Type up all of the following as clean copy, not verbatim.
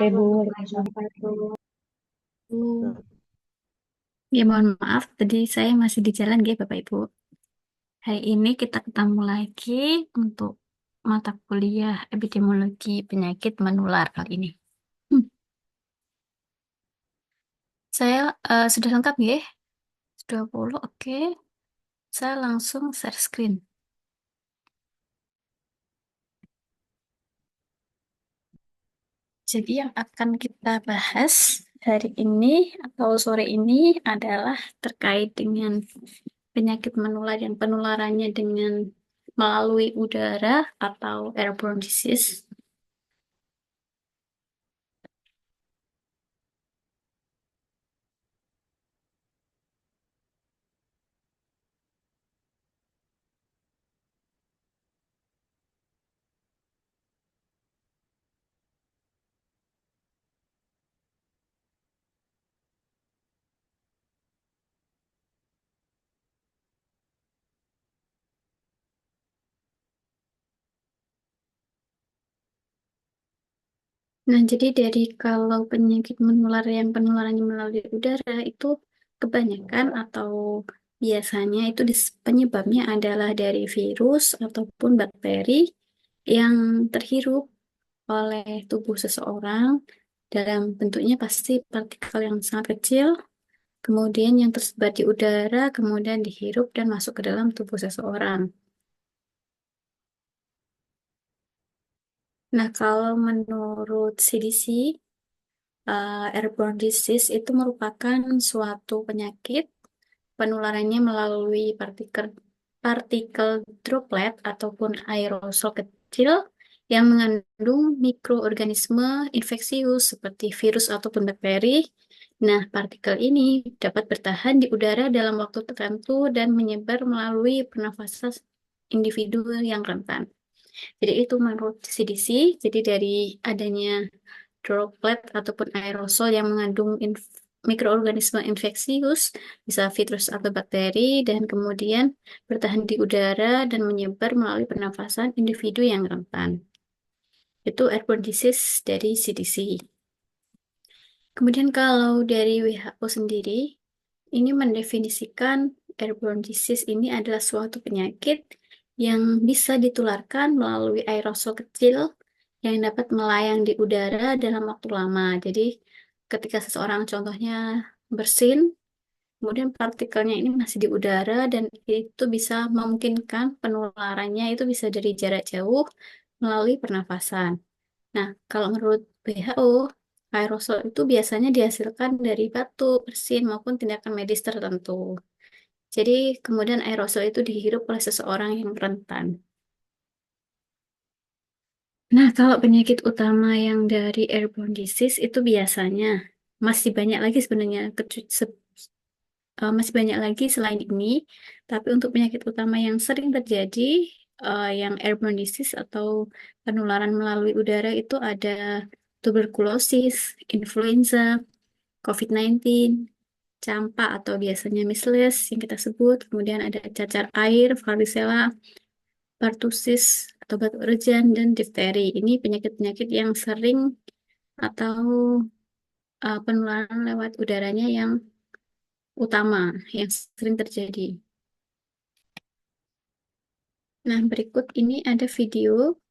Ibu. Waalaikumsalam warahmatullahi wabarakatuh. Ya, mohon maaf, tadi saya masih di jalan, ya, Bapak Ibu. Hari ini kita ketemu lagi untuk mata kuliah epidemiologi penyakit menular kali ini. Hmm, Saya sudah lengkap, ya? Sudah 20, oke. Saya langsung share screen. Jadi yang akan kita bahas hari ini atau sore ini adalah terkait dengan penyakit menular yang penularannya dengan melalui udara atau airborne disease. Nah, jadi dari kalau penyakit menular yang penularannya melalui udara itu kebanyakan atau biasanya itu penyebabnya adalah dari virus ataupun bakteri yang terhirup oleh tubuh seseorang dalam bentuknya pasti partikel yang sangat kecil, kemudian yang tersebar di udara, kemudian dihirup dan masuk ke dalam tubuh seseorang. Nah, kalau menurut CDC, airborne disease itu merupakan suatu penyakit penularannya melalui partikel partikel droplet ataupun aerosol kecil yang mengandung mikroorganisme infeksius seperti virus ataupun bakteri. Nah, partikel ini dapat bertahan di udara dalam waktu tertentu dan menyebar melalui pernafasan individu yang rentan. Jadi itu menurut CDC, jadi dari adanya droplet ataupun aerosol yang mengandung mikroorganisme infeksius, bisa virus atau bakteri, dan kemudian bertahan di udara dan menyebar melalui pernafasan individu yang rentan. Itu airborne disease dari CDC. Kemudian kalau dari WHO sendiri, ini mendefinisikan airborne disease ini adalah suatu penyakit yang bisa ditularkan melalui aerosol kecil yang dapat melayang di udara dalam waktu lama. Jadi, ketika seseorang contohnya bersin, kemudian partikelnya ini masih di udara dan itu bisa memungkinkan penularannya itu bisa dari jarak jauh melalui pernafasan. Nah, kalau menurut WHO, aerosol itu biasanya dihasilkan dari batuk, bersin, maupun tindakan medis tertentu. Jadi, kemudian aerosol itu dihirup oleh seseorang yang rentan. Nah, kalau penyakit utama yang dari airborne disease itu biasanya masih banyak lagi sebenarnya, masih banyak lagi selain ini. Tapi untuk penyakit utama yang sering terjadi, yang airborne disease atau penularan melalui udara itu ada tuberkulosis, influenza, COVID-19, campak atau biasanya measles yang kita sebut, kemudian ada cacar air, varicella, pertussis atau batuk rejan, dan difteri. Ini penyakit-penyakit yang sering atau penularan lewat udaranya yang utama, yang sering terjadi. Nah, berikut ini ada video.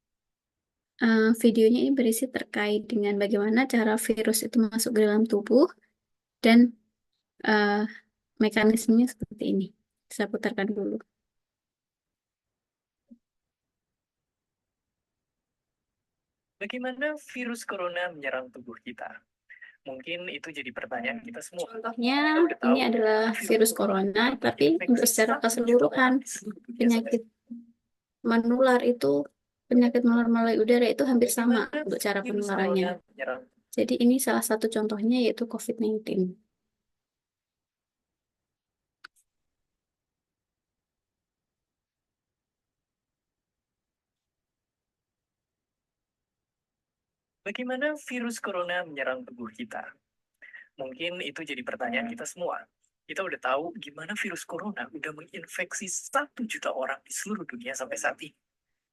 Videonya ini berisi terkait dengan bagaimana cara virus itu masuk ke dalam tubuh dan eh, mekanismenya seperti ini. Saya putarkan dulu. Bagaimana virus corona menyerang tubuh kita? Mungkin itu jadi pertanyaan kita semua. Contohnya, Kita udah ini tahu adalah virus corona, corona tapi untuk berinfeksi secara 1 juta keseluruhan, orang di seluruh dunia sampai penyakit menular itu, penyakit menular melalui udara itu hampir sama bagaimana untuk cara virus penularannya. corona menyerang. Jadi ini salah satu contohnya yaitu COVID-19. Bagaimana virus corona menyerang tubuh kita? Mungkin itu jadi pertanyaan kita semua. Kita udah tahu gimana virus corona udah menginfeksi 1 juta orang di seluruh dunia sampai saat ini.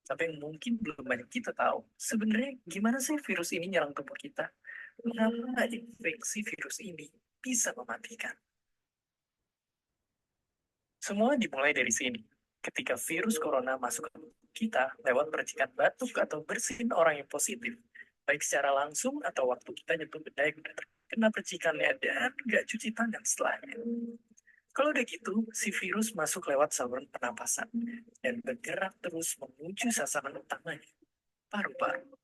Sampai mungkin belum banyak kita tahu. Sebenarnya gimana sih virus ini nyerang tubuh kita? mengapa infeksi virus ini bisa mematikan. Semua dimulai dari sini. Ketika virus corona masuk ke tubuh kita lewat percikan batuk atau bersin orang yang positif, baik secara langsung atau waktu kita nyentuh benda yang udah terkena percikannya dan nggak cuci tangan setelahnya. Kalau udah gitu, si virus masuk lewat saluran pernapasan dan bergerak terus menuju sasaran utamanya, paru-paru.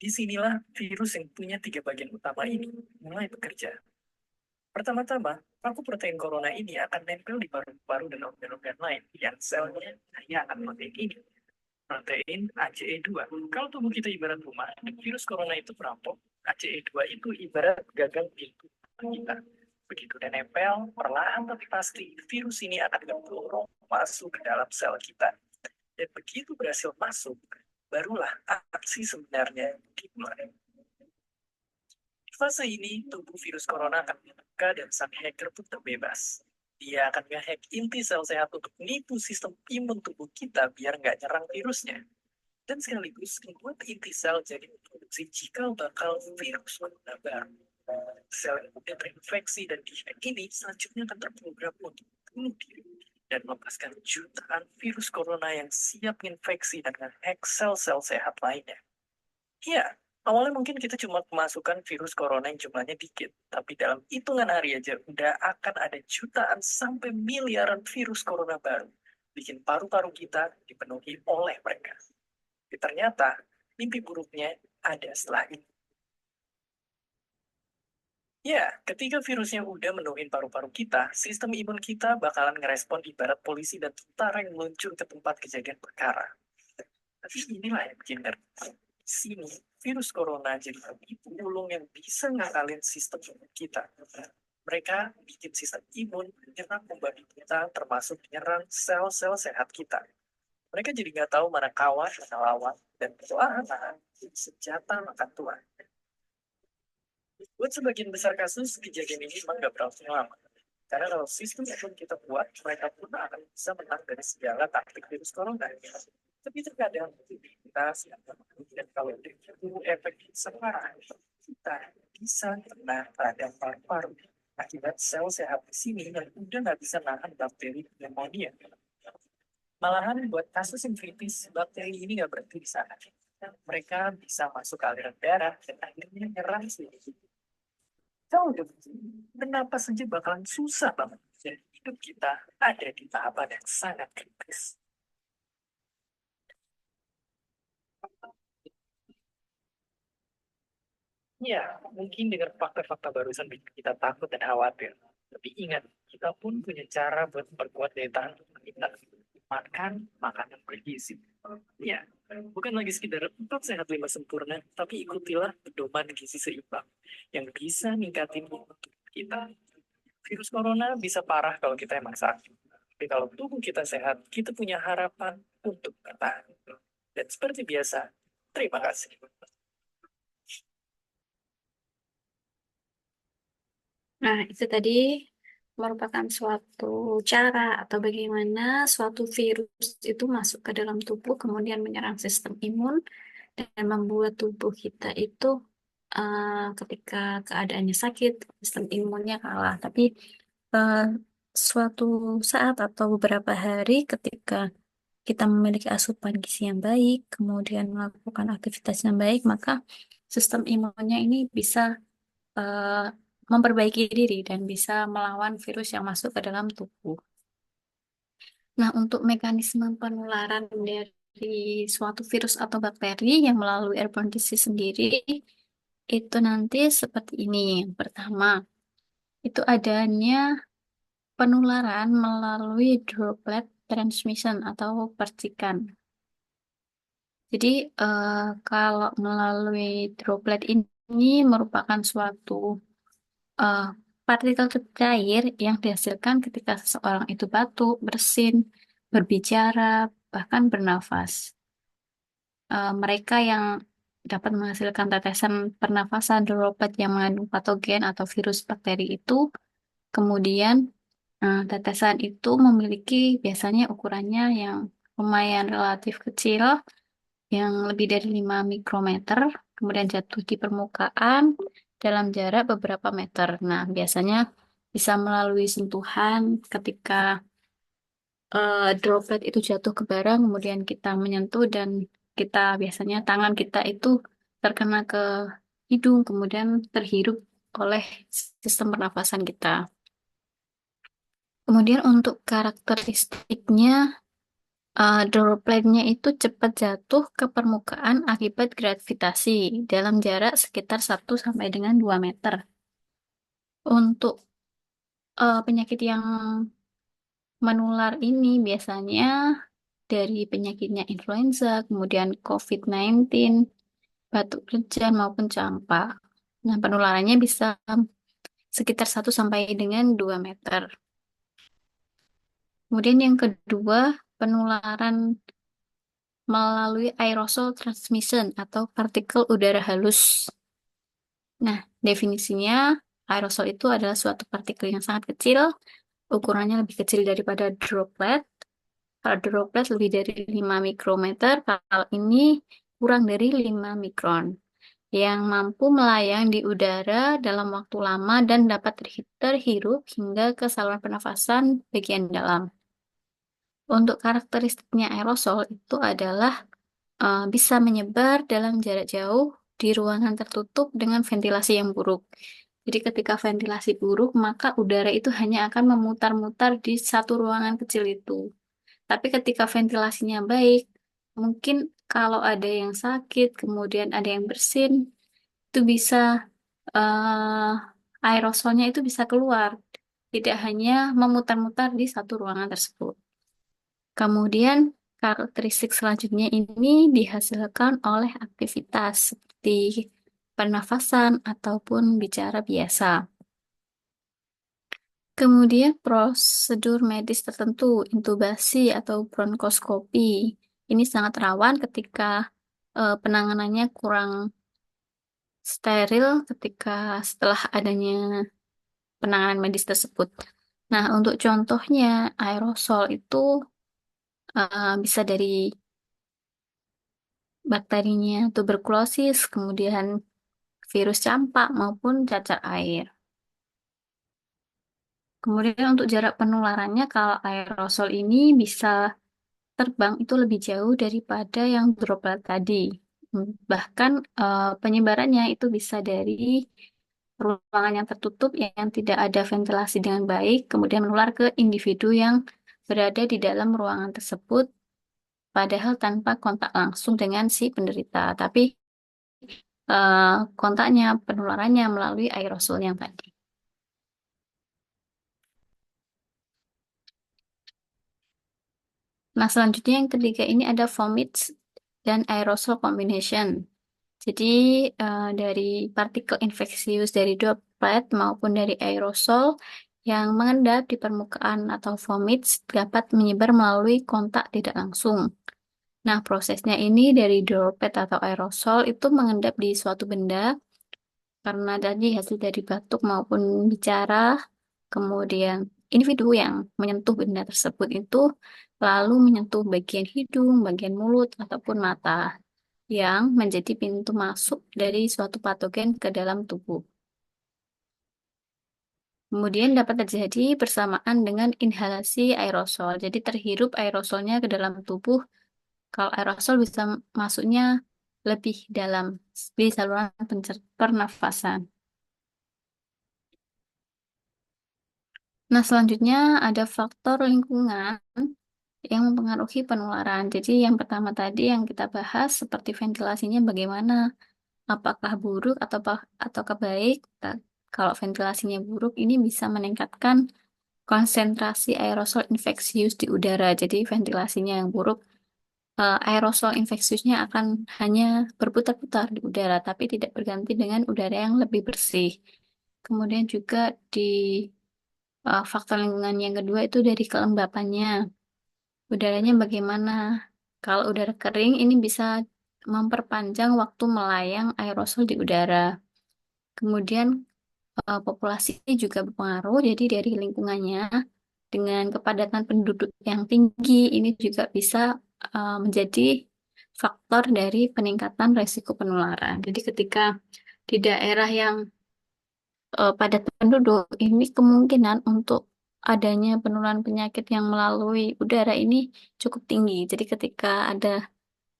Disinilah virus yang punya 3 bagian utama ini mulai bekerja. Pertama-tama, paku protein corona ini akan nempel di paru-paru dan organ-organ lain yang selnya kaya akan protein ini. Protein ACE2. Kalau tubuh kita ibarat rumah, dan virus corona itu perampok, ACE2 itu ibarat gagang pintu kita. Begitu dia nempel, perlahan tapi pasti, virus ini akan mendorong masuk ke dalam sel kita. Dan begitu berhasil masuk, barulah aksi sebenarnya dimulai. Di fase ini, tubuh virus corona akan terbuka dan sang hacker pun terbebas. Dia akan nge-hack inti sel sehat untuk nipu sistem imun tubuh kita biar nggak nyerang virusnya. Dan sekaligus membuat inti sel jadi produksi cikal bakal virus corona baru. Sel yang udah terinfeksi dan di-hack ini selanjutnya akan terprogram untuk bunuh diri dan melepaskan jutaan virus corona yang siap infeksi dan nge-hack sel-sel sehat lainnya. Iya, awalnya mungkin kita cuma memasukkan virus corona yang jumlahnya dikit, tapi dalam hitungan hari aja udah akan ada jutaan sampai miliaran virus corona baru, bikin paru-paru kita dipenuhi oleh mereka. Tapi ternyata, mimpi buruknya ada setelah ini. Ya, ketika virusnya udah menuhin paru-paru kita, sistem imun kita bakalan ngerespon ibarat polisi dan tentara yang meluncur ke tempat kejadian perkara. Tapi inilah yang bikin ngeri. Di sini, virus corona jadi pemulung yang bisa ngakalin sistem imun kita. Mereka bikin sistem imun menyerang membantu kita, termasuk menyerang sel-sel sehat kita. Mereka jadi nggak tahu mana kawan, mana lawan, dan perlahan-lahan senjata makan tuan. Buat sebagian besar kasus, kejadian ini memang nggak berlangsung lama. Karena kalau sistem imun kita kuat, mereka pun akan bisa menang dari segala taktik virus corona. Tapi terkadang kita dan kalau itu efek sekarang kita bisa kena pada paru-paru akibat sel sehat di sini yang udah nggak bisa nahan bakteri pneumonia. Malahan buat kasus yang kritis, bakteri ini nggak berhenti di sana. Mereka bisa masuk ke aliran darah dan akhirnya nyerang seluruh tubuh. Kalau udah begini, kenapa saja bakalan susah banget. Jadi hidup kita ada di tahapan yang sangat kritis. Ya, mungkin dengan fakta-fakta barusan bikin kita takut dan khawatir. Tapi ingat, kita pun punya cara buat memperkuat daya tahan tubuh kita. Makan makanan bergizi. Ya, bukan lagi sekedar 4 sehat 5 sempurna, tapi ikutilah pedoman gizi seimbang yang bisa ningkatin imun tubuh kita. Virus corona bisa parah kalau kita emang sakit. Tapi kalau tubuh kita sehat, kita punya harapan untuk bertahan. Dan seperti biasa, terima kasih. Nah, itu tadi merupakan suatu cara atau bagaimana suatu virus itu masuk ke dalam tubuh, kemudian menyerang sistem imun dan membuat tubuh kita itu ketika keadaannya sakit, sistem imunnya kalah. Tapi eh, suatu saat atau beberapa hari ketika kita memiliki asupan gizi yang baik, kemudian melakukan aktivitas yang baik, maka sistem imunnya ini bisa eh, memperbaiki diri dan bisa melawan virus yang masuk ke dalam tubuh. Nah, untuk mekanisme penularan dari suatu virus atau bakteri yang melalui airborne disease sendiri, itu nanti seperti ini. Yang pertama, itu adanya penularan melalui droplet transmission atau percikan. Jadi, kalau melalui droplet ini merupakan suatu eh, partikel cair yang dihasilkan ketika seseorang itu batuk, bersin, berbicara, bahkan bernafas. Mereka yang dapat menghasilkan tetesan pernafasan droplet yang mengandung patogen atau virus bakteri itu, kemudian tetesan itu memiliki biasanya ukurannya yang lumayan relatif kecil yang lebih dari 5 mikrometer, kemudian jatuh di permukaan dalam jarak beberapa meter. Nah, biasanya bisa melalui sentuhan ketika droplet itu jatuh ke barang, kemudian kita menyentuh dan kita biasanya tangan kita itu terkena ke hidung, kemudian terhirup oleh sistem pernafasan kita. Kemudian untuk karakteristiknya, dropletnya itu cepat jatuh ke permukaan akibat gravitasi dalam jarak sekitar 1 sampai dengan 2 meter. Untuk penyakit yang menular ini biasanya dari penyakitnya influenza, kemudian COVID-19, batuk kerja maupun campak. Nah, penularannya bisa sekitar 1 sampai dengan 2 meter. Kemudian yang kedua, penularan melalui aerosol transmission atau partikel udara halus. Nah, definisinya aerosol itu adalah suatu partikel yang sangat kecil, ukurannya lebih kecil daripada droplet. Kalau droplet lebih dari 5 mikrometer, kalau ini kurang dari 5 mikron, yang mampu melayang di udara dalam waktu lama dan dapat terhirup hingga ke saluran pernafasan bagian dalam. Untuk karakteristiknya aerosol itu adalah bisa menyebar dalam jarak jauh di ruangan tertutup dengan ventilasi yang buruk. Jadi ketika ventilasi buruk, maka udara itu hanya akan memutar-mutar di satu ruangan kecil itu. Tapi ketika ventilasinya baik, mungkin kalau ada yang sakit, kemudian ada yang bersin, itu bisa aerosolnya itu bisa keluar, tidak hanya memutar-mutar di satu ruangan tersebut. Kemudian karakteristik selanjutnya ini dihasilkan oleh aktivitas seperti pernafasan ataupun bicara biasa. Kemudian prosedur medis tertentu, intubasi atau bronkoskopi. Ini sangat rawan ketika penanganannya kurang steril ketika setelah adanya penanganan medis tersebut. Nah, untuk contohnya aerosol itu bisa dari bakterinya tuberkulosis, kemudian virus campak maupun cacar air. Kemudian untuk jarak penularannya, kalau aerosol ini bisa terbang itu lebih jauh daripada yang droplet tadi. Bahkan penyebarannya itu bisa dari ruangan yang tertutup yang tidak ada ventilasi dengan baik, kemudian menular ke individu yang berada di dalam ruangan tersebut, padahal tanpa kontak langsung dengan si penderita. Tapi eh, kontaknya, penularannya melalui aerosol yang tadi. Nah, selanjutnya yang ketiga ini ada vomit dan aerosol combination. Jadi, dari partikel infeksius dari droplet maupun dari aerosol yang mengendap di permukaan atau vomit dapat menyebar melalui kontak tidak langsung. Nah, prosesnya ini dari droplet atau aerosol itu mengendap di suatu benda karena tadi hasil dari batuk maupun bicara, kemudian individu yang menyentuh benda tersebut itu lalu menyentuh bagian hidung, bagian mulut, ataupun mata yang menjadi pintu masuk dari suatu patogen ke dalam tubuh. Kemudian dapat terjadi bersamaan dengan inhalasi aerosol. Jadi terhirup aerosolnya ke dalam tubuh. Kalau aerosol bisa masuknya lebih dalam di saluran pernafasan. Nah, selanjutnya ada faktor lingkungan yang mempengaruhi penularan. Jadi yang pertama tadi yang kita bahas seperti ventilasinya bagaimana, apakah buruk ataukah baik. Nah, kalau ventilasinya buruk ini bisa meningkatkan konsentrasi aerosol infeksius di udara. Jadi ventilasinya yang buruk, aerosol infeksiusnya akan hanya berputar-putar di udara, tapi tidak berganti dengan udara yang lebih bersih. Kemudian juga di faktor lingkungan yang kedua itu dari kelembapannya. Udaranya bagaimana? Kalau udara kering ini bisa memperpanjang waktu melayang aerosol di udara. Kemudian populasi juga berpengaruh, jadi dari lingkungannya dengan kepadatan penduduk yang tinggi ini juga bisa menjadi faktor dari peningkatan resiko penularan. Jadi ketika di daerah yang padat penduduk, ini kemungkinan untuk adanya penularan penyakit yang melalui udara ini cukup tinggi. Jadi ketika ada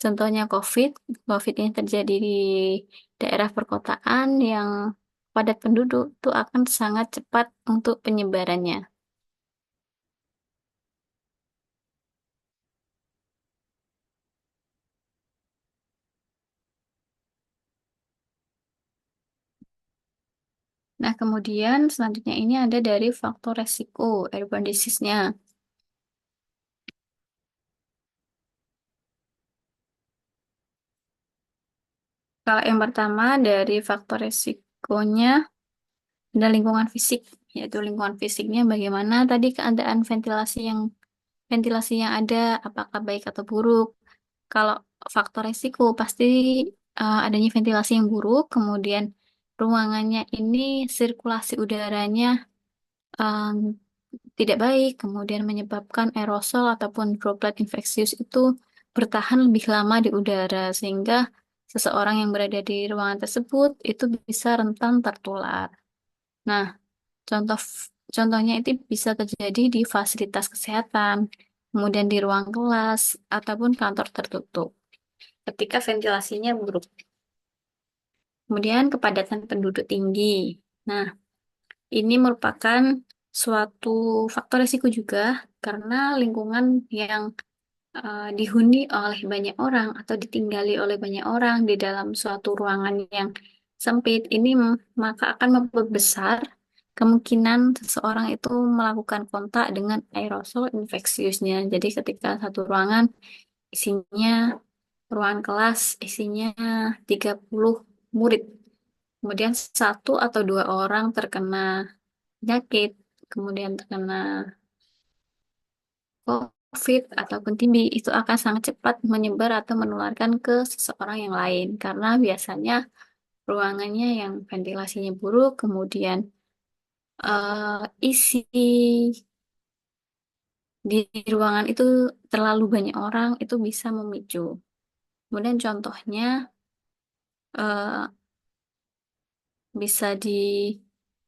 contohnya COVID yang terjadi di daerah perkotaan yang padat penduduk itu akan sangat cepat untuk penyebarannya. Nah, kemudian selanjutnya ini ada dari faktor resiko airborne disease-nya. Kalau yang pertama dari faktor resikonya ada lingkungan fisik, yaitu lingkungan fisiknya bagaimana tadi keadaan ventilasi yang ada, apakah baik atau buruk. Kalau faktor resiko pasti adanya ventilasi yang buruk, kemudian ruangannya ini sirkulasi udaranya em, tidak baik, kemudian menyebabkan aerosol ataupun droplet infeksius itu bertahan lebih lama di udara, sehingga seseorang yang berada di ruangan tersebut itu bisa rentan tertular. Nah, contoh contohnya itu bisa terjadi di fasilitas kesehatan, kemudian di ruang kelas, ataupun kantor tertutup ketika ventilasinya buruk. Kemudian kepadatan penduduk tinggi. Nah, ini merupakan suatu faktor risiko juga karena lingkungan yang dihuni oleh banyak orang atau ditinggali oleh banyak orang di dalam suatu ruangan yang sempit ini maka akan memperbesar kemungkinan seseorang itu melakukan kontak dengan aerosol infeksiusnya. Jadi ketika satu ruangan isinya ruangan kelas isinya 30 murid, kemudian satu atau dua orang terkena penyakit, kemudian terkena COVID ataupun TB itu akan sangat cepat menyebar atau menularkan ke seseorang yang lain karena biasanya ruangannya yang ventilasinya buruk, kemudian isi di ruangan itu terlalu banyak orang itu bisa memicu. Kemudian contohnya eh, bisa di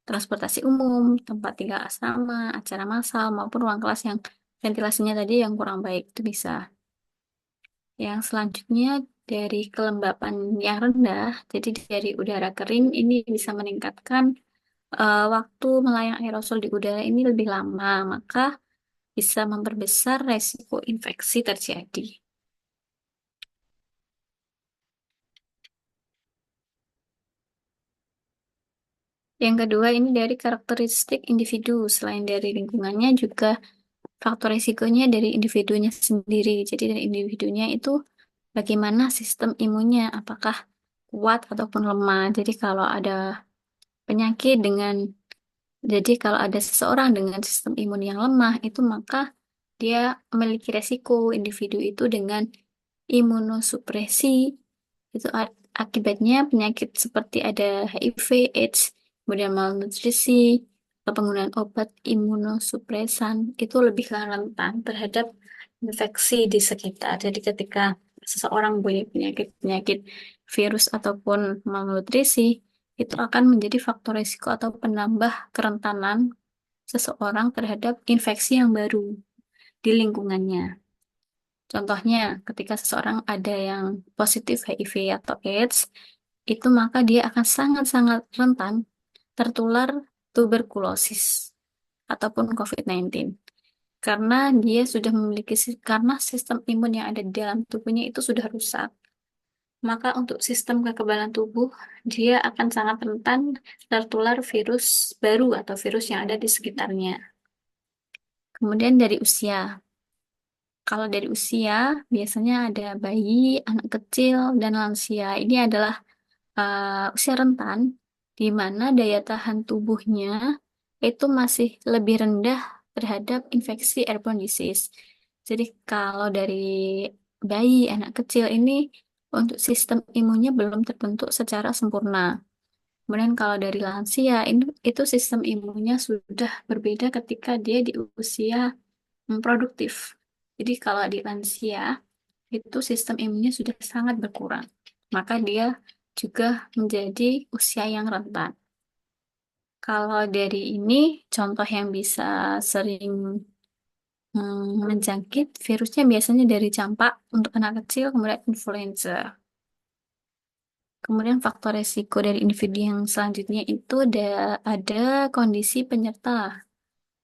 transportasi umum, tempat tinggal asrama, acara massal maupun ruang kelas yang ventilasinya tadi yang kurang baik itu bisa. Yang selanjutnya dari kelembapan yang rendah, jadi dari udara kering ini bisa meningkatkan waktu melayang aerosol di udara ini lebih lama, maka bisa memperbesar resiko infeksi terjadi. Yang kedua ini dari karakteristik individu, selain dari lingkungannya juga faktor risikonya dari individunya sendiri. Jadi dari individunya itu bagaimana sistem imunnya, apakah kuat ataupun lemah. Jadi kalau ada penyakit dengan Jadi kalau ada seseorang dengan sistem imun yang lemah, itu maka dia memiliki resiko individu itu dengan imunosupresi. Itu akibatnya penyakit seperti ada HIV, AIDS, kemudian malnutrisi, atau penggunaan obat imunosupresan itu lebih rentan terhadap infeksi di sekitar. Jadi ketika seseorang punya penyakit-penyakit virus ataupun malnutrisi, itu akan menjadi faktor risiko atau penambah kerentanan seseorang terhadap infeksi yang baru di lingkungannya. Contohnya, ketika seseorang ada yang positif HIV atau AIDS, itu maka dia akan sangat-sangat rentan tertular tuberkulosis ataupun COVID-19. Karena dia sudah karena sistem imun yang ada di dalam tubuhnya itu sudah rusak. Maka untuk sistem kekebalan tubuh, dia akan sangat rentan tertular virus baru atau virus yang ada di sekitarnya. Kemudian dari usia. Kalau dari usia, biasanya ada bayi, anak kecil, dan lansia. Ini adalah usia rentan, di mana daya tahan tubuhnya itu masih lebih rendah terhadap infeksi airborne disease. Jadi kalau dari bayi, anak kecil ini untuk sistem imunnya belum terbentuk secara sempurna. Kemudian kalau dari lansia, itu sistem imunnya sudah berbeda ketika dia di usia produktif. Jadi kalau di lansia, itu sistem imunnya sudah sangat berkurang. Maka dia juga menjadi usia yang rentan. Kalau dari ini, contoh yang bisa sering menjangkit virusnya biasanya dari campak untuk anak kecil, kemudian influenza. Kemudian faktor resiko dari individu yang selanjutnya itu ada kondisi penyerta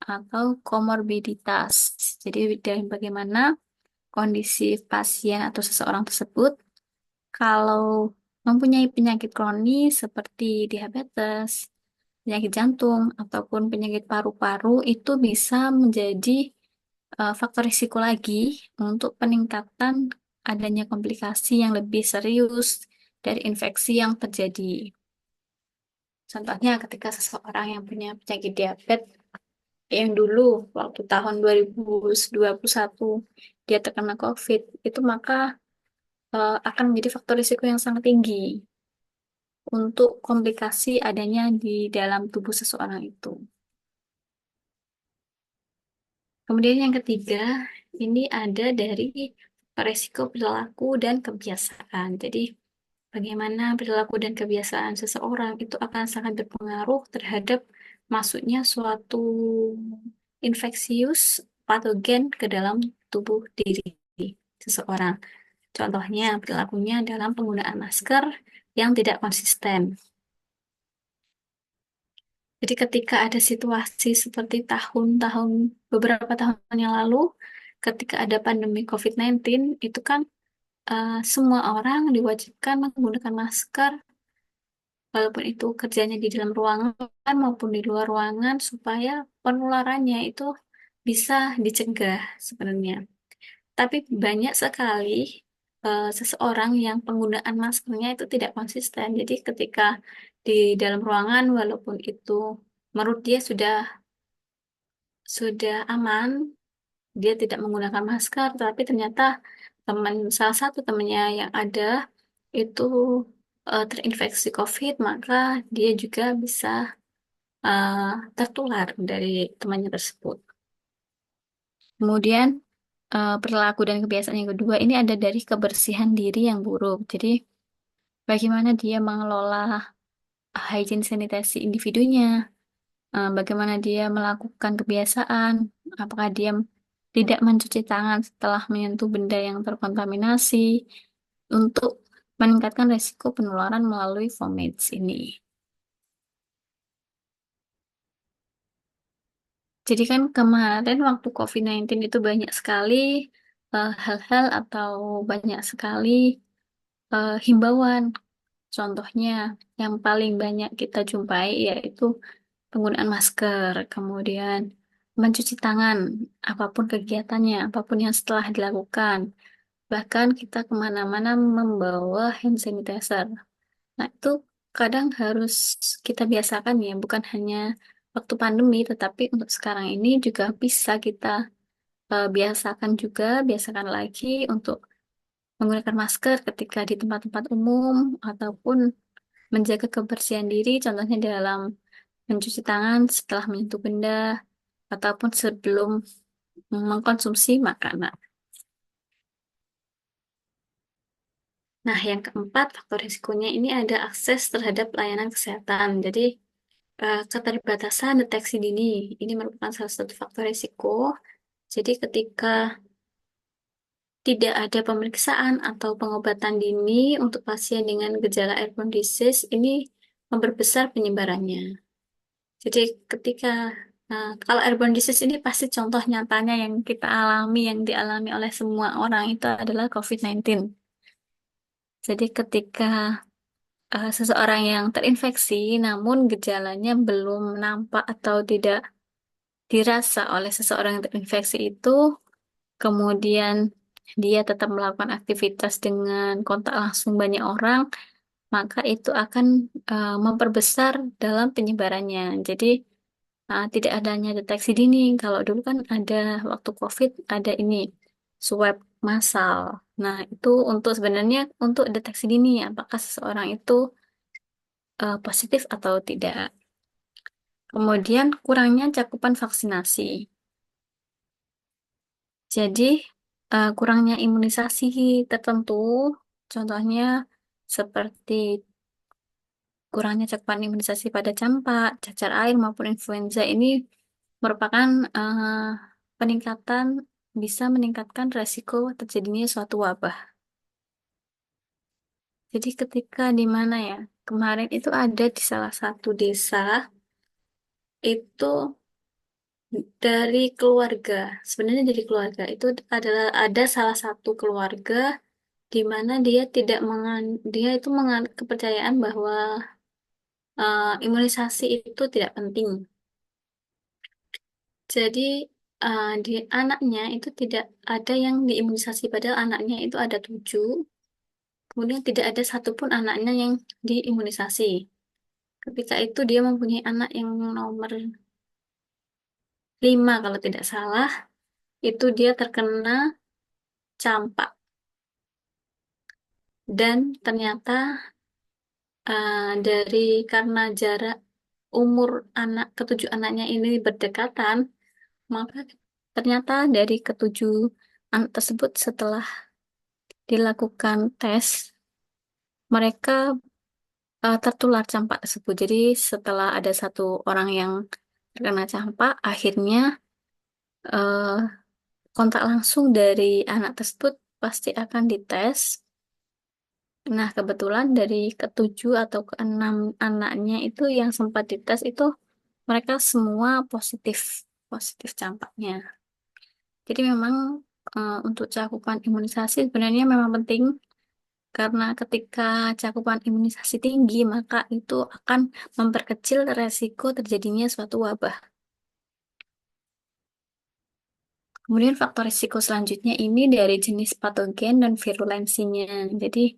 atau komorbiditas. Jadi dari bagaimana kondisi pasien atau seseorang tersebut kalau mempunyai penyakit kronis seperti diabetes, penyakit jantung, ataupun penyakit paru-paru itu bisa menjadi faktor risiko lagi untuk peningkatan adanya komplikasi yang lebih serius dari infeksi yang terjadi. Contohnya ketika seseorang yang punya penyakit diabetes yang dulu waktu tahun 2021 dia terkena COVID, itu maka akan menjadi faktor risiko yang sangat tinggi untuk komplikasi adanya di dalam tubuh seseorang itu. Kemudian yang ketiga, ini ada dari resiko perilaku dan kebiasaan. Jadi, bagaimana perilaku dan kebiasaan seseorang itu akan sangat berpengaruh terhadap masuknya suatu infeksius patogen ke dalam tubuh diri seseorang. Contohnya, perilakunya dalam penggunaan masker yang tidak konsisten. Jadi ketika ada situasi seperti tahun-tahun beberapa tahun yang lalu, ketika ada pandemi COVID-19, itu kan semua orang diwajibkan menggunakan masker, walaupun itu kerjanya di dalam ruangan maupun di luar ruangan, supaya penularannya itu bisa dicegah sebenarnya. Tapi banyak sekali seseorang yang penggunaan maskernya itu tidak konsisten. Jadi ketika di dalam ruangan, walaupun itu menurut dia sudah aman, dia tidak menggunakan masker, tapi ternyata salah satu temannya yang ada itu terinfeksi COVID, maka dia juga bisa eh, tertular dari temannya tersebut. Kemudian perilaku dan kebiasaan yang kedua ini ada dari kebersihan diri yang buruk. Jadi bagaimana dia mengelola hygiene sanitasi individunya, bagaimana dia melakukan kebiasaan, apakah dia tidak mencuci tangan setelah menyentuh benda yang terkontaminasi untuk meningkatkan resiko penularan melalui fomites ini. Jadi kan kemarin waktu COVID-19 itu banyak sekali hal-hal atau banyak sekali himbauan. Contohnya yang paling banyak kita jumpai yaitu penggunaan masker, kemudian mencuci tangan, apapun kegiatannya, apapun yang setelah dilakukan. Bahkan kita kemana-mana membawa hand sanitizer. Nah, itu kadang harus kita biasakan ya, bukan hanya waktu pandemi, tetapi untuk sekarang ini juga bisa kita biasakan lagi untuk menggunakan masker ketika di tempat-tempat umum, ataupun menjaga kebersihan diri, contohnya dalam mencuci tangan setelah menyentuh benda, ataupun sebelum mengkonsumsi makanan. Nah, yang keempat, faktor risikonya ini ada akses terhadap layanan kesehatan. Jadi, keterbatasan deteksi dini ini merupakan salah satu faktor risiko. Jadi, ketika tidak ada pemeriksaan atau pengobatan dini untuk pasien dengan gejala airborne disease, ini memperbesar penyebarannya. Jadi, ketika kalau airborne disease ini pasti contoh nyatanya yang kita alami, yang dialami oleh semua orang itu adalah COVID-19. Jadi, ketika seseorang yang terinfeksi, namun gejalanya belum nampak atau tidak dirasa oleh seseorang yang terinfeksi itu, kemudian dia tetap melakukan aktivitas dengan kontak langsung banyak orang, maka itu akan memperbesar dalam penyebarannya. Jadi, tidak adanya deteksi dini. Kalau dulu kan ada waktu COVID, ada ini swab massal. Nah, itu untuk sebenarnya untuk deteksi dini, apakah seseorang itu positif atau tidak. Kemudian kurangnya cakupan vaksinasi. Jadi kurangnya imunisasi tertentu, contohnya seperti kurangnya cakupan imunisasi pada campak, cacar air maupun influenza ini merupakan peningkatan bisa meningkatkan resiko terjadinya suatu wabah. Jadi ketika di mana ya, kemarin itu ada di salah satu desa itu dari keluarga, sebenarnya dari keluarga itu adalah ada salah satu keluarga di mana dia tidak dia itu menganut kepercayaan bahwa imunisasi itu tidak penting. Jadi di anaknya itu tidak ada yang diimunisasi, padahal anaknya itu ada 7. Kemudian tidak ada satupun anaknya yang diimunisasi. Ketika itu dia mempunyai anak yang nomor 5 kalau tidak salah, itu dia terkena campak. Dan ternyata dari karena jarak umur anak ketujuh anaknya ini berdekatan, maka ternyata dari ketujuh anak tersebut setelah dilakukan tes, mereka tertular campak tersebut. Jadi setelah ada satu orang yang terkena campak, akhirnya eh, kontak langsung dari anak tersebut pasti akan dites. Nah, kebetulan dari ketujuh atau keenam anaknya itu yang sempat dites itu mereka semua positif, positif campaknya. Jadi memang untuk cakupan imunisasi sebenarnya memang penting karena ketika cakupan imunisasi tinggi maka itu akan memperkecil resiko terjadinya suatu wabah. Kemudian faktor risiko selanjutnya ini dari jenis patogen dan virulensinya. Jadi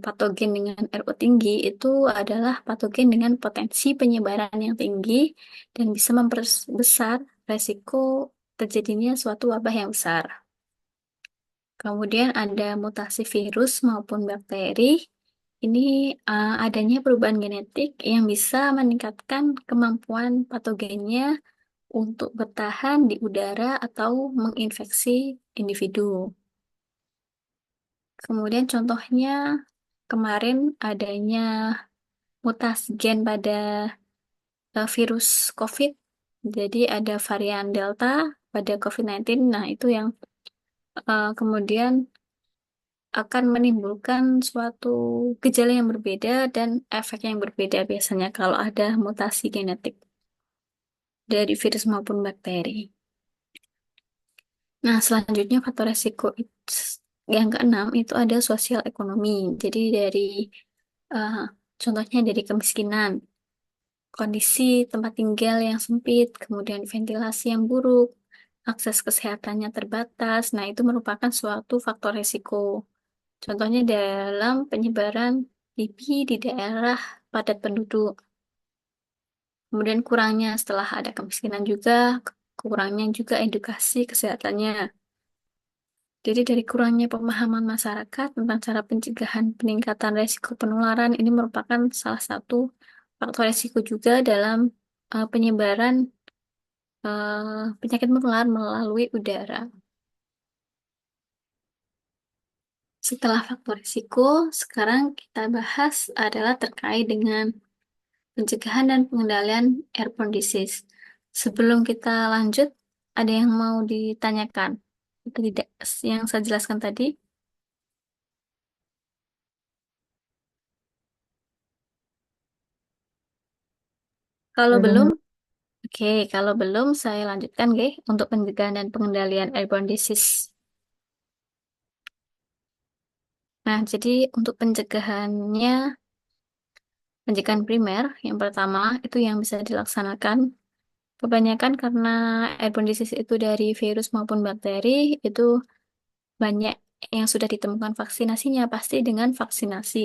patogen dengan RO tinggi itu adalah patogen dengan potensi penyebaran yang tinggi dan bisa memperbesar resiko terjadinya suatu wabah yang besar. Kemudian ada mutasi virus maupun bakteri. Ini adanya perubahan genetik yang bisa meningkatkan kemampuan patogennya untuk bertahan di udara atau menginfeksi individu. Kemudian contohnya kemarin adanya mutasi gen pada virus COVID. Jadi ada varian Delta pada COVID-19. Nah, itu yang kemudian akan menimbulkan suatu gejala yang berbeda dan efek yang berbeda biasanya kalau ada mutasi genetik dari virus maupun bakteri. Nah, selanjutnya faktor resiko yang keenam itu ada sosial ekonomi. Jadi dari eh, contohnya dari kemiskinan, kondisi tempat tinggal yang sempit, kemudian ventilasi yang buruk, akses kesehatannya terbatas. Nah, itu merupakan suatu faktor resiko. Contohnya dalam penyebaran TB di daerah padat penduduk. Kemudian kurangnya setelah ada kemiskinan juga, kurangnya juga edukasi kesehatannya. Jadi dari kurangnya pemahaman masyarakat tentang cara pencegahan peningkatan resiko penularan ini merupakan salah satu faktor resiko juga dalam penyebaran penyakit menular melalui udara. Setelah faktor risiko, sekarang kita bahas adalah terkait dengan pencegahan dan pengendalian airborne disease. Sebelum kita lanjut, ada yang mau ditanyakan? Itu tidak yang saya jelaskan tadi. Kalau belum, Hmm, oke, kalau belum saya lanjutkan, untuk pencegahan dan pengendalian airborne disease. Nah, jadi untuk pencegahannya, pencegahan primer, yang pertama itu yang bisa dilaksanakan kebanyakan karena airborne disease itu dari virus maupun bakteri, itu banyak yang sudah ditemukan vaksinasinya, pasti dengan vaksinasi.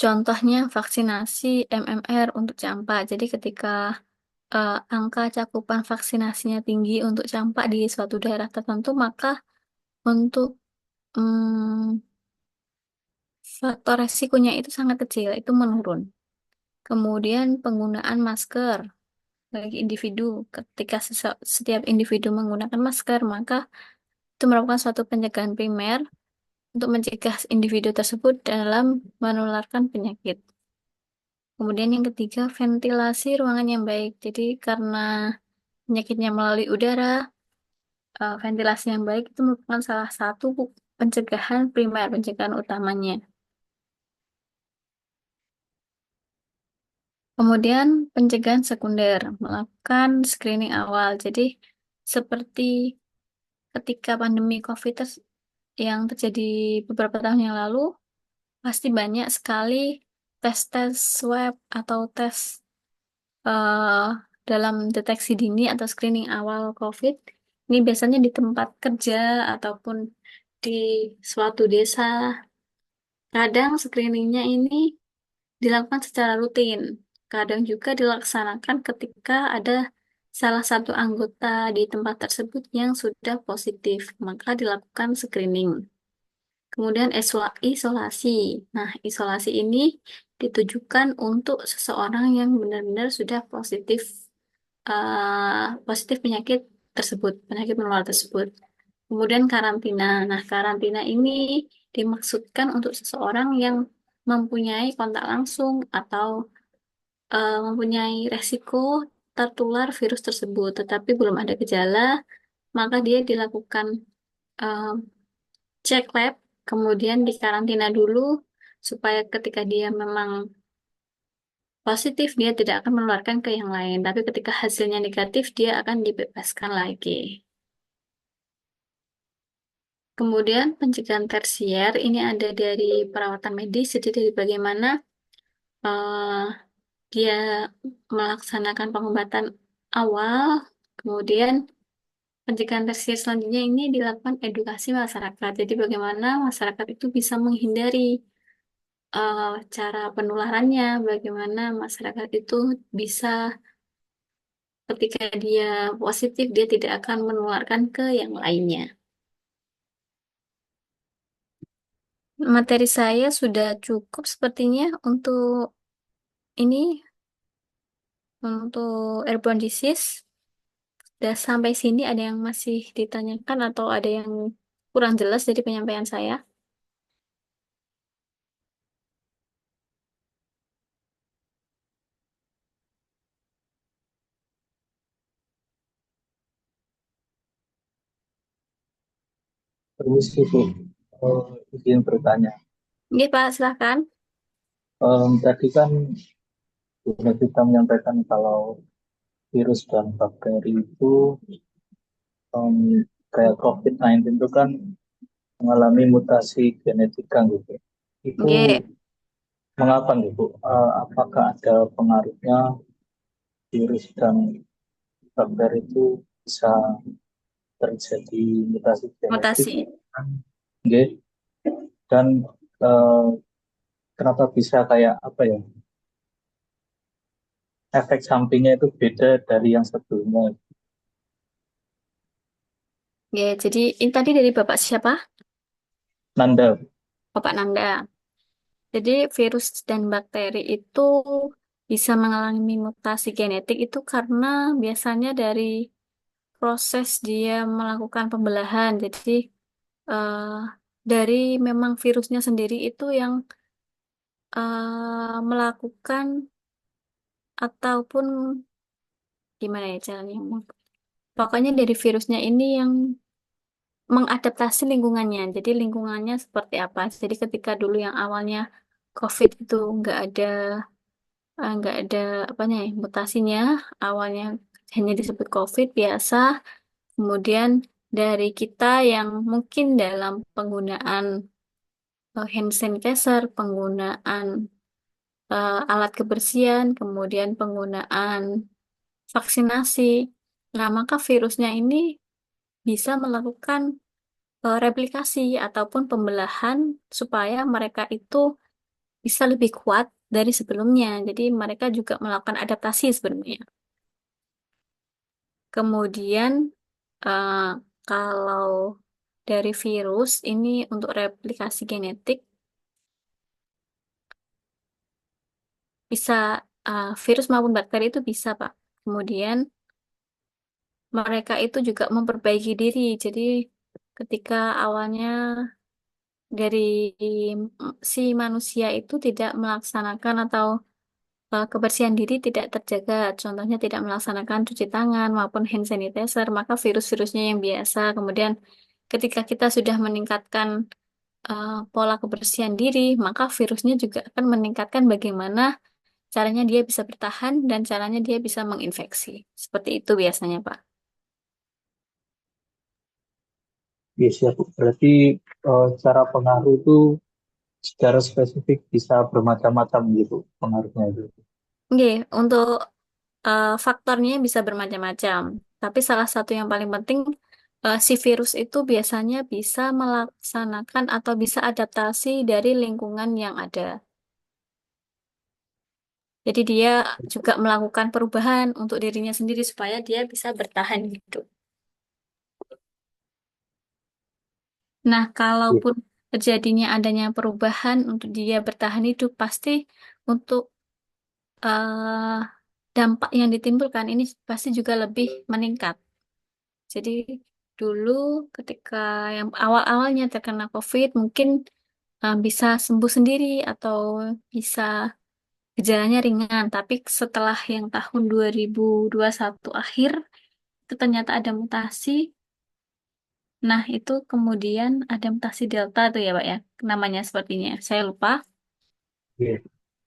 Contohnya vaksinasi MMR untuk campak. Jadi ketika angka cakupan vaksinasinya tinggi untuk campak di suatu daerah tertentu, maka untuk faktor resikonya itu sangat kecil, itu menurun. Kemudian penggunaan masker. bagi individu. Ketika setiap individu menggunakan masker, maka itu merupakan suatu pencegahan primer untuk mencegah individu tersebut dalam menularkan penyakit. Kemudian yang ketiga, ventilasi ruangan yang baik. Jadi karena penyakitnya melalui udara, ventilasi yang baik itu merupakan salah satu pencegahan primer, pencegahan utamanya. Kemudian pencegahan sekunder, melakukan screening awal. Jadi seperti ketika pandemi COVID yang terjadi beberapa tahun yang lalu, pasti banyak sekali tes-tes swab atau tes eh, dalam deteksi dini atau screening awal COVID. Ini biasanya di tempat kerja ataupun di suatu desa. Kadang screeningnya ini dilakukan secara rutin. Kadang juga dilaksanakan ketika ada salah satu anggota di tempat tersebut yang sudah positif, maka dilakukan screening. Kemudian isolasi. Nah, isolasi ini ditujukan untuk seseorang yang benar-benar sudah positif penyakit tersebut, penyakit menular tersebut. Kemudian karantina. Nah, karantina ini dimaksudkan untuk seseorang yang mempunyai kontak langsung atau mempunyai resiko tertular virus tersebut, tetapi belum ada gejala, maka dia dilakukan eh, cek lab, kemudian dikarantina dulu supaya ketika dia memang positif, dia tidak akan menularkan ke yang lain. Tapi ketika hasilnya negatif, dia akan dibebaskan lagi. Kemudian pencegahan tersier ini ada dari perawatan medis, jadi dari bagaimana eh, dia melaksanakan pengobatan awal, kemudian pencegahan tersier selanjutnya ini dilakukan edukasi masyarakat. Jadi bagaimana masyarakat itu bisa menghindari cara penularannya, bagaimana masyarakat itu bisa ketika dia positif dia tidak akan menularkan ke yang lainnya. Materi saya sudah cukup sepertinya ini untuk airborne disease. Sudah sampai sini ada yang masih ditanyakan atau ada yang kurang jelas dari penyampaian saya? Terus itu izin bertanya. Oke, Pak, silahkan. Tadi kan sudah kita menyampaikan kalau virus dan bakteri itu em, kayak COVID-19 itu kan mengalami mutasi genetika gitu. Itu Oke, mengapa gitu? Apakah ada pengaruhnya virus dan bakteri itu bisa terjadi mutasi genetik? mutasi. Nggih. Dan eh, kenapa bisa kayak apa ya? Efek sampingnya itu beda dari yang sebelumnya. Ya, jadi ini tadi dari Bapak siapa? Nanda. Bapak Nanda. Jadi virus dan bakteri itu bisa mengalami mutasi genetik itu karena biasanya dari proses dia melakukan pembelahan. Jadi eh, dari memang virusnya sendiri itu yang melakukan ataupun gimana ya caranya? Pokoknya dari virusnya ini yang mengadaptasi lingkungannya. Jadi lingkungannya seperti apa? Jadi ketika dulu yang awalnya COVID itu nggak ada apanya ya mutasinya, awalnya hanya disebut COVID biasa. Kemudian dari kita yang mungkin dalam penggunaan hand sanitizer, penggunaan alat kebersihan, kemudian penggunaan vaksinasi. Nah, maka virusnya ini bisa melakukan replikasi ataupun pembelahan supaya mereka itu bisa lebih kuat dari sebelumnya. Jadi mereka juga melakukan adaptasi sebenarnya. Kemudian eh, kalau dari virus ini untuk replikasi genetik bisa virus maupun bakteri itu bisa, Pak. Kemudian mereka itu juga memperbaiki diri. Jadi ketika awalnya dari si manusia itu tidak melaksanakan atau kebersihan diri tidak terjaga, contohnya tidak melaksanakan cuci tangan maupun hand sanitizer, maka virus-virusnya yang biasa. Kemudian ketika kita sudah meningkatkan pola kebersihan diri, maka virusnya juga akan meningkatkan bagaimana caranya dia bisa bertahan dan caranya dia bisa menginfeksi. Seperti itu biasanya, Pak. Yes, ya, Bu. Berarti cara pengaruh itu secara spesifik bisa bermacam-macam gitu pengaruhnya itu. Oke, untuk faktornya bisa bermacam-macam. Tapi salah satu yang paling penting, si virus itu biasanya bisa melaksanakan atau bisa adaptasi dari lingkungan yang ada. Jadi dia juga melakukan perubahan untuk dirinya sendiri supaya dia bisa bertahan hidup. Nah, Iya, kalaupun terjadinya adanya perubahan untuk dia bertahan hidup, pasti untuk eh, dampak yang ditimbulkan ini pasti juga lebih meningkat. Jadi dulu ketika yang awal-awalnya terkena COVID mungkin bisa sembuh sendiri atau bisa gejalanya ringan. Tapi setelah yang tahun 2021 akhir itu ternyata ada mutasi. Nah itu kemudian ada mutasi Delta tuh ya Pak ya, namanya sepertinya. Saya lupa. iya,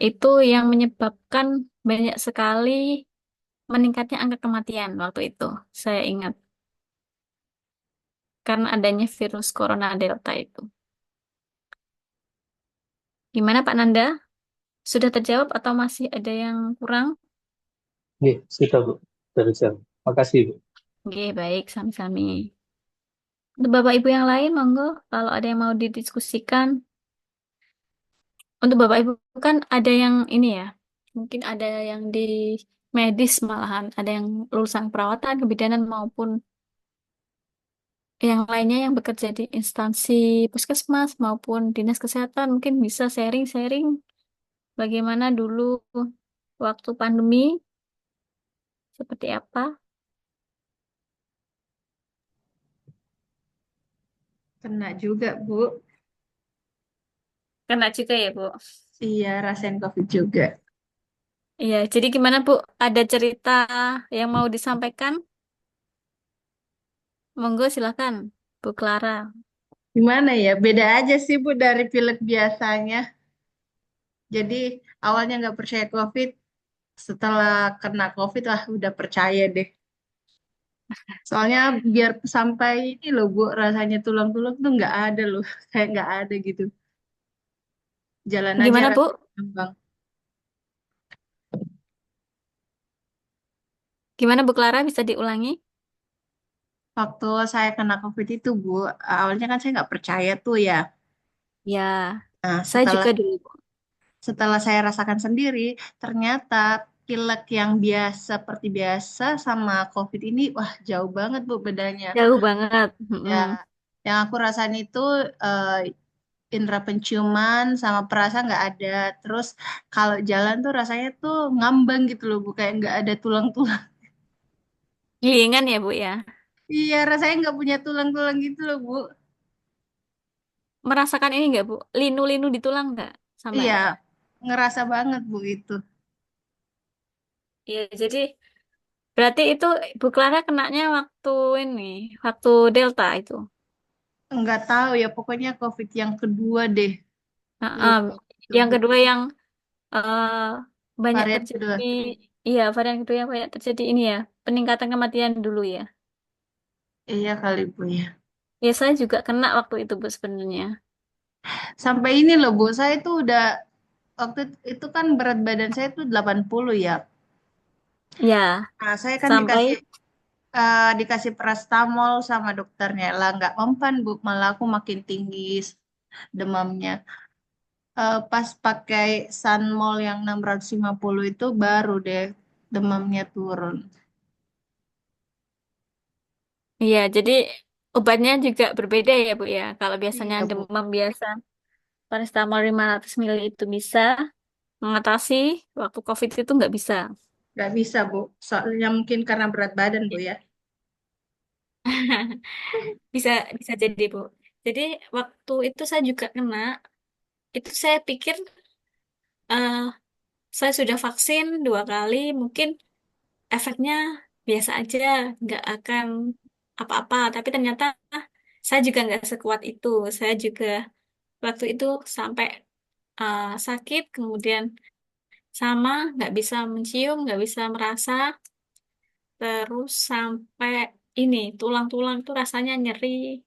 Itu yang menyebabkan banyak sekali meningkatnya angka kematian waktu itu. Saya ingat karena adanya virus corona Delta itu. Gimana Pak Nanda? Sudah terjawab atau masih ada yang kurang? iya, sudah, Bu. Dari saya. Makasih, Bu. Oke, baik, sami-sami. Untuk Bapak Ibu yang lain, monggo kalau ada yang mau didiskusikan. Untuk Bapak Ibu kan ada yang ini ya, mungkin ada yang di medis malahan, ada yang lulusan perawatan, kebidanan maupun yang lainnya yang bekerja di instansi puskesmas maupun dinas kesehatan, mungkin bisa sharing-sharing bagaimana dulu waktu pandemi, seperti apa. Kena juga, Bu. Kena juga ya, Bu. Iya, rasain COVID juga. Iya, jadi gimana Bu? Ada cerita yang mau disampaikan? Monggo silakan, Bu Clara. Gimana ya? Beda aja sih, Bu, dari pilek biasanya. Jadi, awalnya nggak percaya COVID. Setelah kena COVID, lah udah percaya deh. Soalnya biar sampai ini loh, Bu, rasanya tulang-tulang tuh nggak ada loh. Kayak nggak ada gitu. Jalan aja Gimana Bu? rasanya gampang. Gimana Bu Clara bisa diulangi? Waktu saya kena COVID itu, Bu, awalnya kan saya nggak percaya tuh ya. Ya, Nah, saya setelah juga dulu. Bu. setelah saya rasakan sendiri, ternyata pilek yang biasa seperti biasa sama COVID ini, wah jauh banget Bu bedanya. Jauh banget. Ya, Mm-mm. yang aku rasain itu eh, indera penciuman sama perasa nggak ada. Terus kalau jalan tuh rasanya tuh ngambang gitu loh Bu, kayak nggak ada tulang-tulang. Gilingan ya Bu ya. Iya, rasanya nggak punya tulang-tulang gitu loh Bu. Merasakan ini nggak Bu? Linu-linu di tulang nggak? Sampai. Iya, ngerasa banget Bu itu. Iya, jadi berarti itu Bu Clara kenanya waktu ini, waktu Delta itu. Nggak tahu ya, pokoknya COVID yang kedua deh. Heeh. Lupa itu Yang Bu. kedua yang eh, banyak Varian terjadi, kedua. iya varian kedua yang banyak terjadi ini ya, peningkatan kematian dulu ya. Iya kali Bu ya. Ya saya juga kena waktu itu Bu sebenarnya. Sampai ini loh Bu, saya itu udah waktu itu kan berat badan saya tuh 80 ya. Ya, Nah, saya kan dikasih sampai dikasih paracetamol sama dokternya lah nggak mempan Bu, malah aku makin tinggi demamnya. Pas pakai Sunmol yang 650 itu baru deh demamnya turun. iya jadi obatnya juga berbeda ya Bu ya. Kalau biasanya Iya Bu. demam biasa paracetamol 500 ml itu bisa mengatasi, waktu COVID itu nggak bisa. Nggak bisa, Bu. Soalnya mungkin karena berat badan, Bu ya. Bisa bisa jadi, Bu. Jadi waktu itu saya juga kena, itu saya pikir eh, saya sudah vaksin 2 kali, mungkin efeknya biasa aja, nggak akan apa-apa. Tapi ternyata saya juga nggak sekuat itu. Saya juga waktu itu sampai sakit, kemudian sama, nggak bisa mencium, nggak bisa merasa, terus sampai ini tulang-tulang itu rasanya nyeri,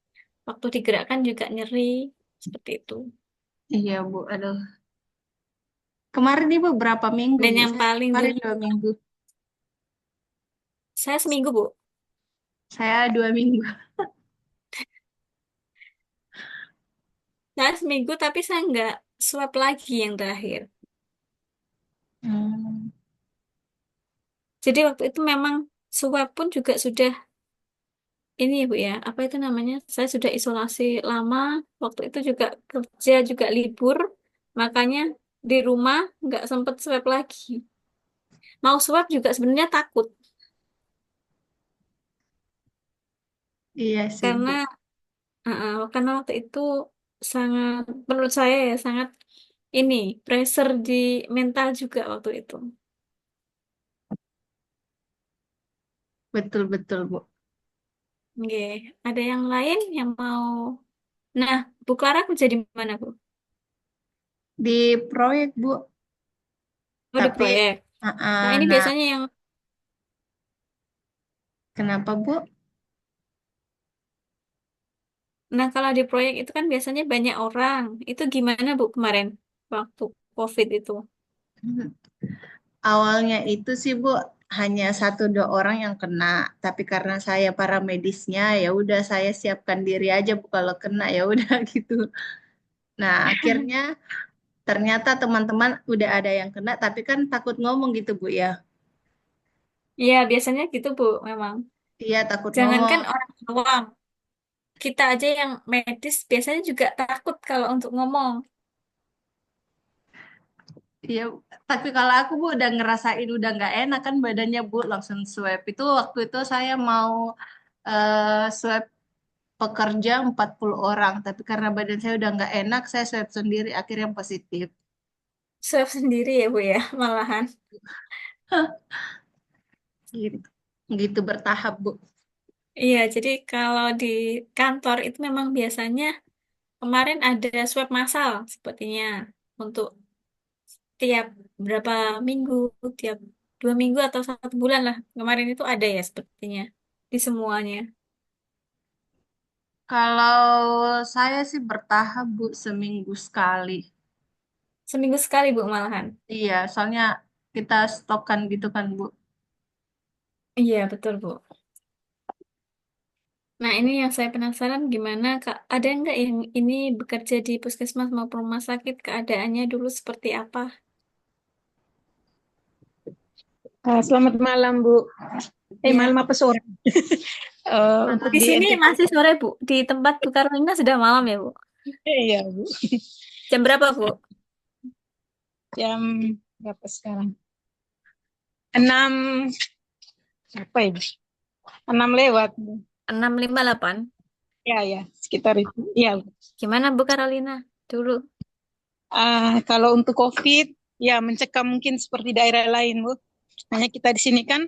waktu digerakkan juga nyeri, seperti itu. Iya, Bu. Aduh. Kemarin Ibu berapa minggu, Dan Bu? yang Saya paling kemarin ngeri, 2 minggu. saya seminggu, Bu. Saya 2 minggu. Saya seminggu, tapi saya nggak swab lagi yang terakhir. Hmm. Jadi waktu itu memang swab pun juga sudah ini ya, Bu ya, apa itu namanya? Saya sudah isolasi lama, waktu itu juga kerja juga libur, makanya di rumah nggak sempet swab lagi. Mau swab juga sebenarnya takut Iya sih, Bu. karena waktu itu sangat, menurut saya ya sangat ini pressure di mental juga waktu itu. Betul-betul, Bu. Oke, ada yang lain yang mau? Nah, Bu Clara kerja di mana, Bu? Di proyek, Bu. Oh, di Tapi, proyek. Nah, ini nah, biasanya yang, kenapa, Bu? nah kalau di proyek itu kan biasanya banyak orang. Itu gimana, Bu, kemarin waktu COVID itu? Awalnya itu sih, Bu, hanya 1 2 orang yang kena. Tapi karena saya para medisnya, ya udah saya siapkan diri aja, Bu, kalau kena ya udah gitu. Nah, akhirnya ternyata teman-teman udah ada yang kena, tapi kan takut ngomong gitu, Bu ya. Iya, biasanya gitu, Bu, memang. Iya, takut Jangankan ngomong. orang awam, kita aja yang medis biasanya juga takut kalau untuk ngomong. Iya, tapi kalau aku, Bu, udah ngerasain udah nggak enak kan badannya, Bu, langsung swab. Itu waktu itu saya mau swab pekerja 40 orang, tapi karena badan saya udah nggak enak, saya swab sendiri, akhirnya positif. Swab sendiri ya, Bu ya, malahan. Gitu, gitu bertahap, Bu. Iya, jadi kalau di kantor itu memang biasanya kemarin ada swab massal sepertinya untuk tiap berapa minggu, tiap 2 minggu atau 1 bulan lah. Kemarin itu ada ya sepertinya di semuanya. Kalau saya sih bertahap, Bu, seminggu sekali. Seminggu sekali, Bu, malahan. Iya, soalnya kita stokkan gitu kan, Bu. Iya, betul, Bu. Nah, ini yang saya penasaran gimana, Kak? Ada nggak yang ini bekerja di puskesmas maupun rumah sakit, keadaannya dulu seperti apa? Selamat malam, Bu. Ya, Malam apa sore? Untuk di di sini NTT. masih sore, Bu. Di tempat Bu Karolina sudah malam ya, Bu. Iya, Bu. Jam berapa, Bu? Jam berapa sekarang? 6, apa ya, Bu? 6 lewat, Bu. 6.58. Ya, ya, sekitar itu. Iya, Bu. Gimana, Bu Carolina? Dulu. Kalau untuk COVID, ya mencekam mungkin seperti daerah lain, Bu. Hanya kita di sini kan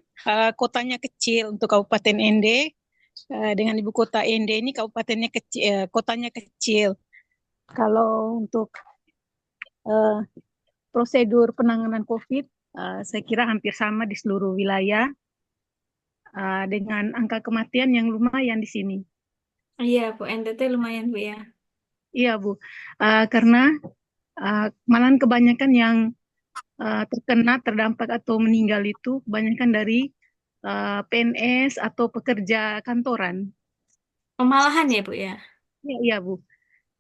kotanya kecil untuk Kabupaten ND. Dengan ibu kota ND ini kabupatennya kecil, kotanya kecil. Kalau untuk eh, prosedur penanganan COVID, saya kira hampir sama di seluruh wilayah dengan angka kematian yang lumayan di sini. Iya, Bu. NTT lumayan, Bu ya. Iya, Bu. Karena malahan kebanyakan yang terkena, terdampak atau meninggal itu kebanyakan dari PNS atau pekerja kantoran. Pemalahan ya, Bu ya. Iya, iya, Bu.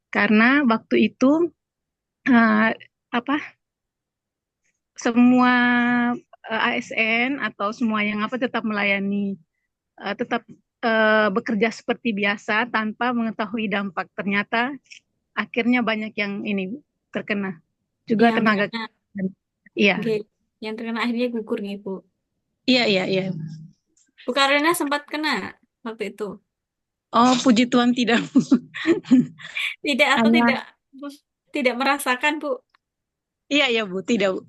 Karena waktu itu uh, apa semua ASN atau semua yang apa tetap melayani, tetap bekerja seperti biasa tanpa mengetahui dampak. Ternyata akhirnya banyak yang ini terkena. Juga Yang tenaga terkena, kesehatan. Iya, oke. Yang terkena akhirnya gugur nih, Bu. Iya, iya, iya. Bu Karina sempat kena waktu itu. Oh, puji Tuhan tidak. Tidak atau Hanya, tidak merasakan, Bu? iya, iya, Bu, tidak, Bu.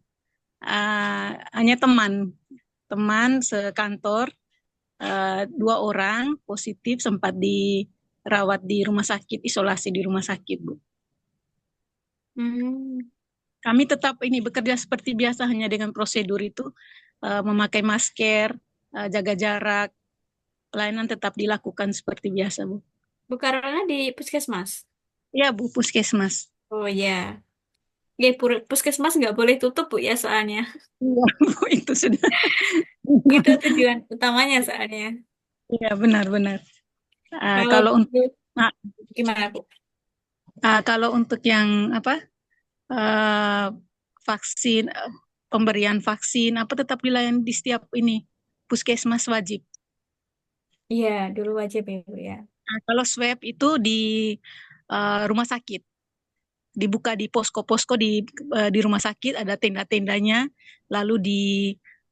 Hanya teman sekantor, 2 orang positif sempat dirawat di rumah sakit, isolasi di rumah sakit, Bu. Hmm. Kami tetap ini bekerja seperti biasa, hanya dengan prosedur itu, memakai masker, jaga jarak, pelayanan tetap dilakukan seperti biasa, Bu. Bu Karina di puskesmas. Ya, Bu, puskesmas. Oh ya. Ya, puskesmas nggak boleh tutup, Bu, ya soalnya. Iya, Bu, itu sudah. Itu tujuan utamanya soalnya. Iya, benar-benar. Kalau Kalau untuk dulu gimana, Bu? kalau untuk yang apa, eh, vaksin, pemberian vaksin apa tetap dilayani di setiap ini puskesmas wajib. Iya, dulu wajib ya, Bu, ya. Kalau swab itu di rumah sakit, dibuka di posko-posko di rumah sakit, ada tenda-tendanya, lalu di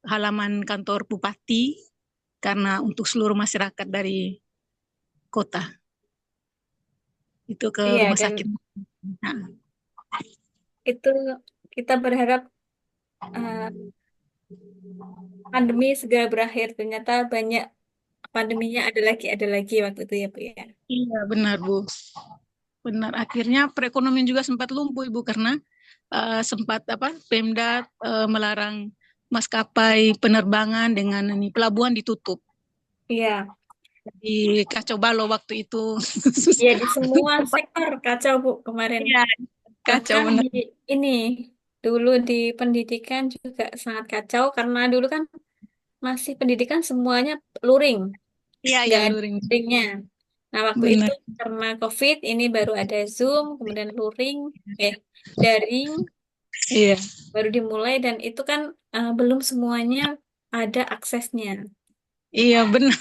halaman kantor bupati, karena untuk seluruh masyarakat dari kota itu ke Iya, rumah dan sakit. Nah, itu kita berharap eh, pandemi segera berakhir. Ternyata banyak pandeminya ada lagi waktu itu ya, Bu, ya. iya benar, Bu. Benar, akhirnya perekonomian juga sempat lumpuh, Ibu, karena sempat Pemda melarang maskapai penerbangan dengan ini pelabuhan ditutup. Iya, Di kacau balau waktu itu. ya di semua sektor kacau, Bu, kemarin. Iya, kacau Bahkan benar. di ini dulu di pendidikan juga sangat kacau karena dulu kan masih pendidikan semuanya luring, Iya, iya nggak ada luring. daringnya. Nah, waktu itu Benar. karena COVID ini baru ada Zoom, kemudian luring, daring Iya. baru dimulai dan itu kan belum semuanya ada aksesnya. Iya, benar.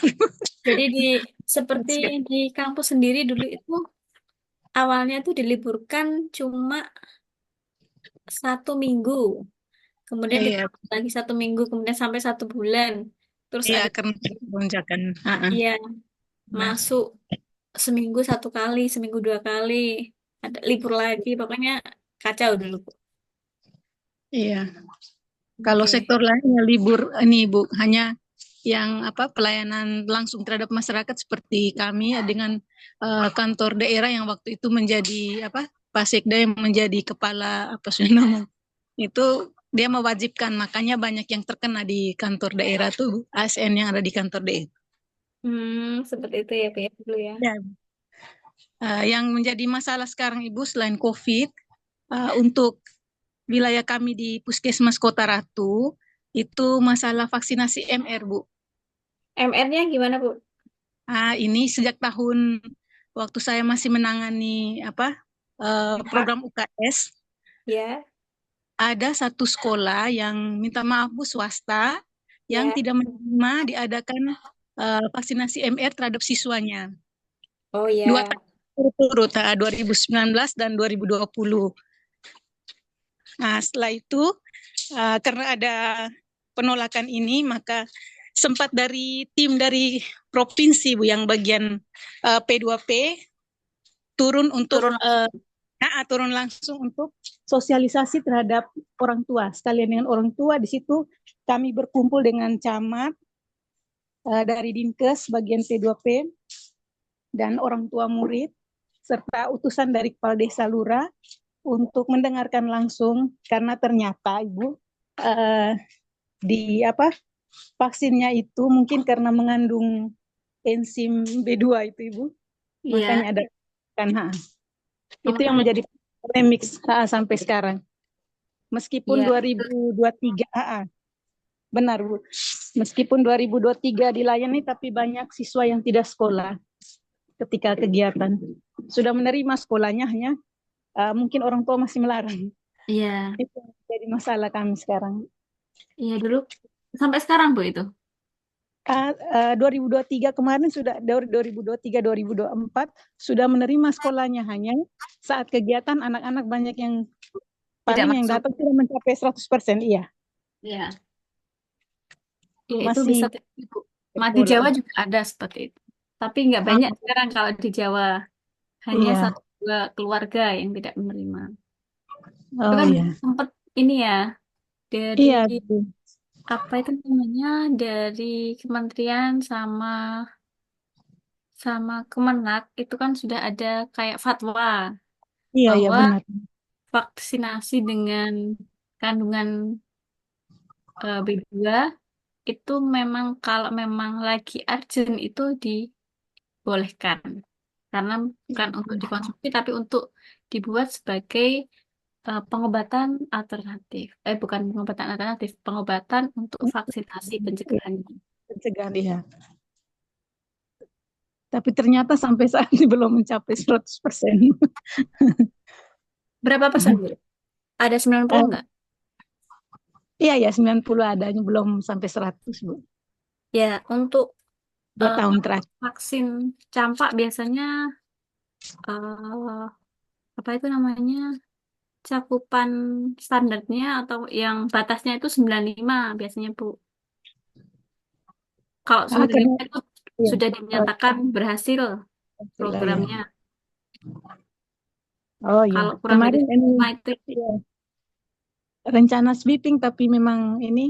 Jadi seperti di kampus sendiri dulu itu awalnya tuh diliburkan cuma 1 minggu, kemudian Iya, ditambah lagi 1 minggu, kemudian sampai 1 bulan. Terus iya ada karena lonjakan. Heeh. ya Nah, masuk seminggu 1 kali, seminggu 2 kali, ada libur lagi, pokoknya kacau dulu, Bu. iya. Kalau Oke. sektor lain ya libur ini, Bu, hanya yang pelayanan langsung terhadap masyarakat seperti kami ya, dengan kantor daerah yang waktu itu menjadi Pasekda yang menjadi kepala sudah nama itu, dia mewajibkan, makanya banyak yang terkena di kantor daerah tuh, ASN yang ada di kantor daerah. Seperti itu ya, Bu, ya, dulu ya. Ya. Yang menjadi masalah sekarang, Ibu, selain COVID, untuk wilayah kami di Puskesmas Kota Ratu itu masalah vaksinasi MR, Bu. MR-nya gimana, Bu? Ini sejak tahun waktu saya masih menangani program UKS, Ya, ada satu sekolah yang minta maaf, Bu, swasta, yang ya. tidak menerima diadakan vaksinasi MR terhadap siswanya. Oh 2 tahun ya. berturut-turut, 2019 dan 2020. Nah, setelah itu karena ada penolakan ini, maka sempat dari tim dari provinsi, Bu, yang bagian P2P turun untuk Turun. turun langsung untuk sosialisasi terhadap orang tua. Sekalian dengan orang tua, di situ kami berkumpul dengan camat, dari Dinkes bagian P2P, dan orang tua murid, serta utusan dari Kepala Desa Lurah untuk mendengarkan langsung, karena ternyata, Ibu, di vaksinnya itu mungkin karena mengandung enzim B2 itu, Ibu, Iya. makanya ada kan. Itu yang Oh, menjadi polemik sampai sekarang. Meskipun iya. 2023, benar, Bu. Meskipun 2023 dilayani, tapi banyak siswa yang tidak sekolah ketika kegiatan. Sudah menerima sekolahnya, hanya mungkin orang tua masih melarang. Iya. Itu jadi masalah kami sekarang. Iya dulu sampai sekarang, Bu, itu. 2023 kemarin sudah, 2023-2024 sudah menerima sekolahnya, hanya saat kegiatan anak-anak banyak yang Tidak paling yang masuk. datang tidak mencapai 100%. Iya. Iya. Ya, itu masih bisa terjadi, Bu. Di sekolah. Jawa juga ada seperti itu. Tapi nggak Ah, banyak sekarang kalau di Jawa. Hanya iya, satu dua keluarga yang tidak menerima. Itu oh kan iya, sempat ini ya, dari iya, Bu. apa itu namanya, dari Kementerian sama sama Kemenak itu kan sudah ada kayak fatwa Iya, iya bahwa benar. vaksinasi dengan kandungan B2 itu memang kalau memang lagi urgent itu dibolehkan. Karena bukan untuk dikonsumsi tapi untuk dibuat sebagai pengobatan alternatif. Bukan pengobatan alternatif, pengobatan untuk vaksinasi Iya, pencegahan. pencegahan iya. Tapi ternyata sampai saat ini belum mencapai 100%. Berapa persen, Bu? Ada 90 Oh, nggak? iya ya 90 adanya belum sampai 100, Bu. Ya, untuk 2 tahun terakhir. vaksin campak biasanya eh, apa itu namanya? Cakupan standarnya atau yang batasnya itu 95 biasanya, Bu. Kalau Ah, karena 95 itu iya. sudah Oh, dinyatakan berhasil lah ya. programnya. Oh iya. Kalau kurang dari Kemarin ini 95 itu iya, rencana sweeping tapi memang ini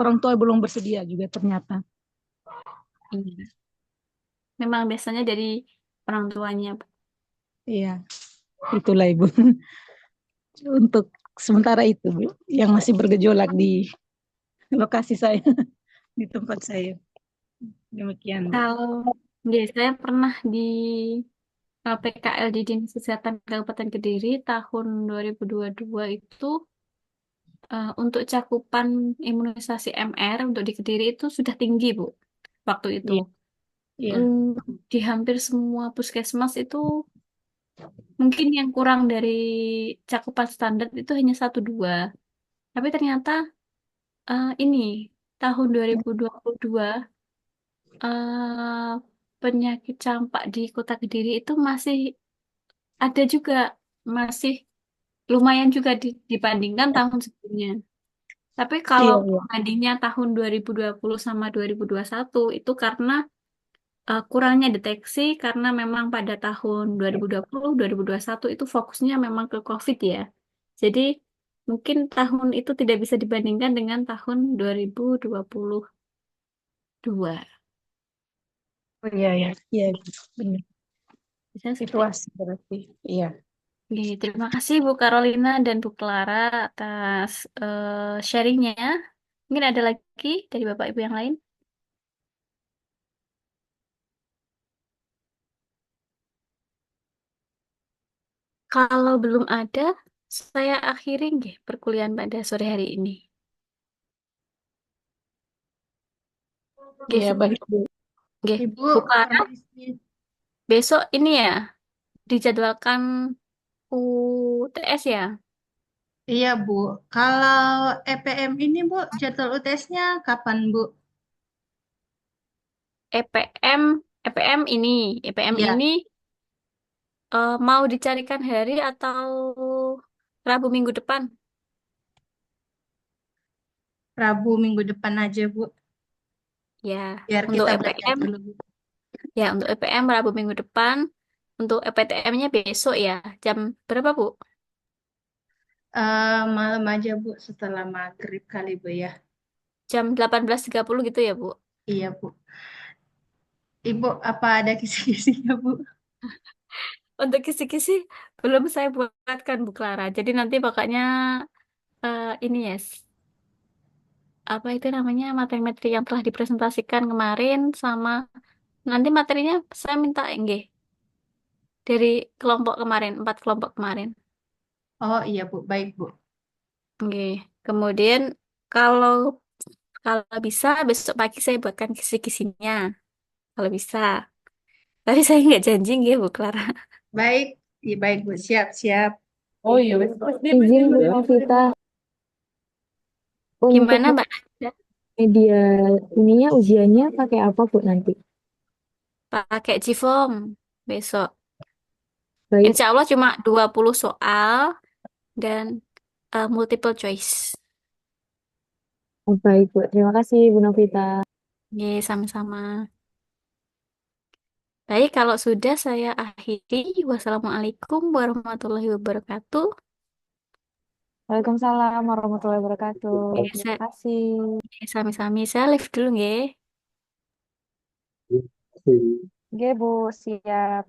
orang tua belum bersedia juga ternyata. iya. Memang biasanya dari orang tuanya, Bu. Iya, itulah Ibu. Untuk sementara itu, Bu, yang masih bergejolak di lokasi saya, di tempat saya. Demikian, Bu. Kalau saya pernah di PKL di Dinas Kesehatan Kabupaten Kediri tahun 2022 itu untuk cakupan imunisasi MR untuk di Kediri itu sudah tinggi, Bu, waktu itu. Iya, iya. Mm, di hampir semua puskesmas itu mungkin yang kurang dari cakupan standar itu hanya satu dua. Tapi ternyata ini tahun 2022 eh, penyakit campak di Kota Kediri itu masih ada juga, masih lumayan juga dibandingkan tahun sebelumnya. Tapi kalau Iya, iya. bandingnya tahun 2020 sama 2021 itu karena kurangnya deteksi karena memang pada tahun 2020, 2021 itu fokusnya memang ke COVID ya. Jadi mungkin tahun itu tidak bisa dibandingkan dengan tahun 2022. Oh, iya, iya. Iya, benar. Bisa seperti itu. Situasi berarti. Iya. Oke, terima kasih Bu Carolina dan Bu Clara atas sharingnya. Mungkin ada lagi dari Bapak Ibu yang lain? Kalau belum ada, saya akhiri nggih perkuliahan pada sore hari ini. Nggih, Iya, baik, Bu. nggih. Ibu, Bu Clara, permisi. besok ini ya dijadwalkan UTS ya. Iya, Bu. Kalau EPM ini, Bu, jadwal UTS-nya kapan, Bu? EPM, EPM ini, EPM Iya, ini mau dicarikan hari atau Rabu minggu depan? Rabu minggu depan aja, Bu. Ya, Biar untuk kita belajar EPM, dulu, Bu. ya untuk EPM Rabu minggu depan. Untuk EPTM-nya besok ya, jam berapa Bu? Malam aja, Bu, setelah maghrib kali, Bu, ya. Jam 18.30 gitu ya Bu? Iya, Bu. Ibu, apa ada kisi-kisinya, Bu? Untuk kisi-kisi belum saya buatkan Bu Clara. Jadi nanti pokoknya ini ya, apa itu namanya materi-materi yang telah dipresentasikan kemarin sama nanti materinya saya minta enggak dari kelompok kemarin, 4 kelompok kemarin. Oh, iya, Bu. Baik, Bu. Oke. Kemudian kalau kalau bisa besok pagi saya buatkan kisi-kisinya. Kalau bisa. Tapi saya nggak janji nggih Bu Clara. Baik, iya, baik, Bu. Siap, siap. Oh iya, izin Bu Novita untuk Gimana Mbak Najwa? media ininya ujiannya pakai apa Bu nanti? Pakai Jivom besok. Baik, Insya Allah cuma 20 soal dan multiple choice. Oh, baik, Bu. Terima kasih, Bu Novita. Oke, sama-sama. Baik, kalau sudah saya akhiri. Wassalamualaikum warahmatullahi wabarakatuh. Waalaikumsalam warahmatullahi wabarakatuh. Oke, Terima kasih. sami-sami. Saya live dulu, nggih. Terima kasih. Oke, Bu. Siap.